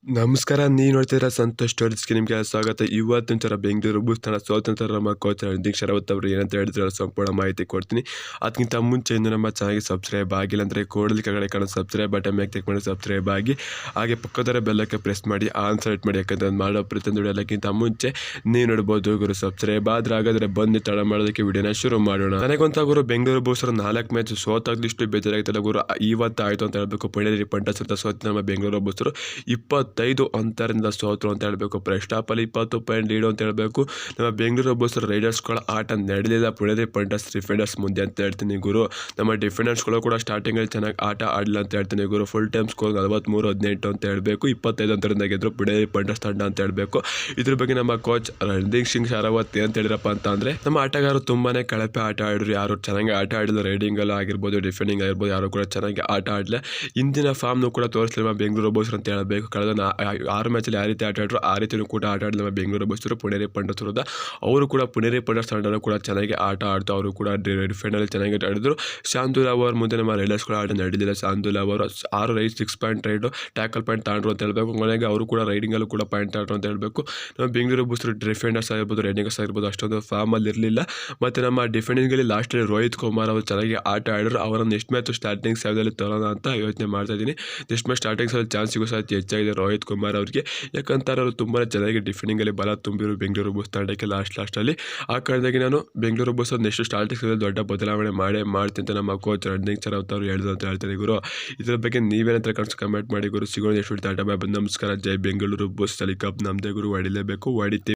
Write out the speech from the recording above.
ನಮಸ್ಕಾರ, ನೀವು ನೋಡ್ತಿದ್ದೀರಾ ಸಂತೋಷ್ ಸ್ಟೋರೀಸ್ಗೆ ನಿಮಗೆ ಸ್ವಾಗತ. ಇವತ್ತಿನ ಥರ ಬೆಂಗಳೂರು ಬುಲ್ಸ್ ತಂಡ ಸ್ವಾತಂತ್ರ್ಯ ನಮ್ಮ ಕೋಚ್ ರಣದೀಪ್ ಶರಾವತ್ ಅವರು ಏನಂತ ಹೇಳಿದ್ರೆ ಸಂಪೂರ್ಣ ಮಾಹಿತಿ ಕೊಡ್ತೀನಿ. ಅದಕ್ಕಿಂತ ಮುಂಚೆ ಇನ್ನು ನಮ್ಮ ಚಾನಲ್ಗೆ ಸಬ್ಸ್ಕ್ರೈಬ್ ಆಗಿಲ್ಲ ಅಂದರೆ ಕೂಡಲೇ ಕೆಳಗಡೆ ಕಾಣೋ ಸಬ್ಸ್ಕ್ರೈಬ್ ಬಟನ್ ಮೇಲೆ ಕ್ಲಿಕ್ ಮಾಡಿ ಸಬ್ಸ್ಕ್ರೈಬ್ ಆಗಿ, ಹಾಗೆ ಪಕ್ಕದ ಬೆಲ್ಲಕ್ಕೆ ಪ್ರೆಸ್ ಮಾಡಿ ಆನ್ ಸೆಲೆಕ್ಟ್ ಮಾಡಿ. ಯಾಕಂದರೆ ಮಾಡೋ ಪ್ರತಿಯೊಂದು ವಿಡಿಯೋಕ್ಕಿಂತ ಮುಂಚೆ ನೀವು ನೋಡ್ಬೋದು ಗುರು ಸಬ್ಸ್ಕ್ರೈಬ್ ಆದ್ರೆ ಹಾಗಾದರೆ ಬಂದು ತಡ ಮಾಡೋದಕ್ಕೆ ವಿಡಿಯೋನ ಶುರು ಮಾಡೋಣ. ನನಗೊಂತ ಗುರು ಬೆಂಗಳೂರು ಬುಲ್ಸ್ 4 ಮ್ಯಾಚ್ ಸೋತಾಗ್ಲಿಷ್ಟು ಬೇಜಾರಾಗ್ತಲ್ಲ ಗುರು. ಇವತ್ತು ಆಯಿತು ಅಂತ ಹೇಳಬೇಕು. ಪುಣೆ ಪಂಟಸ್ ಅಂತ ಸೋತು ನಮ್ಮ ಬೆಂಗಳೂರು ಬುಲ್ಸ್ 25 ಅಂತರದಿಂದ ಸೋತರು ಅಂತ ಹೇಳಬೇಕು. ಫಸ್ಟ್ ಹಾಫಲ್ಲಿ 20 ಪಾಯಿಂಟ್ ಲೀಡು ಅಂತ ಹೇಳಬೇಕು. ನಮ್ಮ ಬೆಂಗಳೂರು ಬುಲ್ಸ್ ರೈಡರ್ಸ್ಗಳ ಆಟ ನಡೆಯಲಿಲ್ಲ ಪುಣೆ ಪಂಟಸ್ ಡಿಫೆಂಡರ್ಸ್ ಮುಂದೆ ಅಂತ ಹೇಳ್ತೀನಿ ಗುರು. ನಮ್ಮ ಡಿಫೆಂಡರ್ಸ್ಗಳು ಕೂಡ ಸ್ಟಾರ್ಟಿಂಗಲ್ಲಿ ಚೆನ್ನಾಗಿ ಆಟ ಆಡಲಿಲ್ಲ ಅಂತ ಹೇಳ್ತೀನಿ ಗುರು. ಫುಲ್ ಟೈಮ್ ಸ್ಕೋರ್ 43-18 ಅಂತ ಹೇಳಬೇಕು. 25 ಅಂತರದಿಂದ ಗೆದ್ರು ಪುಣೆ ಪಂಟಸ್ ತಂಡ ಅಂತ ಹೇಳಬೇಕು. ಇದ್ರ ಬಗ್ಗೆ ನಮ್ಮ ಕೋಚ್ ರಣದೀಪ್ ಸಿಂಗ್ ಶರಾವತ್ ಅಂತ ಹೇಳಿರಪ್ಪ ಅಂತ ಅಂದರೆ, ನಮ್ಮ ಆಟಗಾರರು ತುಂಬಾನೇ ಕಳಪೆ ಆಟ ಆಡಿದ್ರು. ಯಾರು ಚೆನ್ನಾಗಿ ಆಟ ಆಡಿಲ್ಲ. ರೈಡಿಂಗ್ ಎಲ್ಲ ಆಗಿರ್ಬೋದು, ಡಿಫೆಂಡಿಂಗ್ ಆಗಿರ್ಬೋದು, ಯಾರು ಕೂಡ ಚೆನ್ನಾಗಿ ಆಟ ಆಡಲಿಲ್ಲ. ಇಂದಿನ ಫಾರ್ಮ್ನು ಕೂಡ ತೋರಿಸಲಿಲ್ಲ ಬೆಂಗಳೂರು ಬುಲ್ಸ್ ಅಂತ ಹೇಳಬೇಕು. ಕಳೆದ 6 ಮ್ಯಾಚಲ್ಲಿ ಯಾವ ರೀತಿ ಆಟ ಆಡಿದ್ರು ಆ ರೀತಿಯೂ ಕೂಡ ಆಟ ಆಡಿಲ್ಲ ಬೆಂಗಳೂರು ಬುಲ್ಸ್. ಪುಣೆ ಪಂಟಸ್ ವಿರುದ್ಧ ಅವರು ಕೂಡ ಪುಣೆ ಪಂಟಸ್ ತಂಡನೂ ಕೂಡ ಚೆನ್ನಾಗಿ ಆಟ ಆಡ್ತು. ಅವರು ಕೂಡ ಡಿಫೆಂಡಲ್ಲಿ ಚೆನ್ನಾಗಿ ಆಡಿದ್ರು. ಶಾಂತುಲ್ ಅವರ ಮುಂದೆ ನಮ್ಮ ರೈಡರ್ಸ್ಗಳ ಆಟ ನಡೆದಿಲ್ಲ. ಶಾಂತುಲ್ ಅವರು 6 raid 6 point raid tackle point ತಾಂಡ್ರು ಅಂತ ಹೇಳಬೇಕು. ಕೊನೆಗೆ ಅವರು ಕೂಡ ರೈಡಿಂಗಲ್ಲೂ ಕೂಡ ಪಾಯಿಂಟ್ ತಾಂಡ್ರು ಅಂತ ಹೇಳಬೇಕು. ನಮ್ಮ ಬೆಂಗಳೂರು ಬುಲ್ಸ್ ಡಿಫೆಂಡರ್ಸ್ ಆಗಿರ್ಬೋದು, ರೈಡಿಂಗರ್ಸ್ ಆಗಿರ್ಬೋದು ಅಷ್ಟೊಂದು ಫಾರ್ಮಲ್ಲಿ ಇರಲಿಲ್ಲ. ಮತ್ತು ನಮ್ಮ ಡಿಫೆಂಡಿಂಗಲ್ಲಿ ಲಾಸ್ಟಲ್ಲಿ ರೋಹಿತ್ ಕುಮಾರ್ ಅವರು ಚೆನ್ನಾಗಿ ಆಟ ಆಡಿದ್ರು. ಅವರನ್ನು ನೆಕ್ಸ್ಟ್ ಮ್ಯಾಚ್ ಸ್ಟಾರ್ಟಿಂಗ್ ಸೆವೆನಲ್ಲಿ ತರೋಣ ಅಂತ ಯೋಚನೆ ಮಾಡ್ತಾ ಇದ್ದೀನಿ. ನೆಕ್ಸ್ಟ್ ಮ್ಯಾಚ್ ಸ್ಟಾರ್ಟಿಂಗ್ ಸಲ ಚಾನ್ಸ್ ಸಿಗೋ ಸಾಧ್ಯತೆ ಹೆಚ್ಚಾಗಿದೆ ರೋಹಿತ್ ಕುಮಾರ್ ಅವರಿಗೆ. ಯಾಕಂತಾರೆ ಅವರು ತುಂಬಾ ಚೆನ್ನಾಗಿ ಡಿಫೆಂಡಿಂಗಲ್ಲಿ ಬಲ ತುಂಬಿರು ಬೆಂಗಳೂರು ಬುಲ್ಸ್ ತಂಡಕ್ಕೆ ಲಾಸ್ಟಲ್ಲಿ. ಆ ಕಾರಣದಾಗಿ ನಾನು ಬೆಂಗಳೂರು ಬುಲ್ಸ್ ನೆಕ್ಸ್ಟ್ ಸ್ಟಾರ್ಟಿಂಗ್ ದೊಡ್ಡ ಬದಲಾವಣೆ ಮಾಡ್ತೀನಿ ಅಂತ ನಮ್ಮ ಕೋಚ್ ರಣದೀಪ್ ಶರಾವತ್ ಅವರು ಹೇಳಿದ್ರು ಅಂತ ಹೇಳ್ತಾರೆ ಗುರು. ಇದರ ಬಗ್ಗೆ ನೀವೇನಂತ ಕಮೆಂಟ್ ಮಾಡಿ ಗುರು. ಸಿಗೋಣ ನೆಕ್ಸ್ಟ್ ಟಾಟಾ ಬಾಯ್. ನಮಸ್ಕಾರ. ಜೈ ಬೆಂಗಳೂರು ಬುಲ್ಸ್. ಕಪ್ ನಮ್ಮದೇ ಗುರು. ಹೊಡಿಲೇಬೇಕು, ಹೊಡಿತೀವಿ.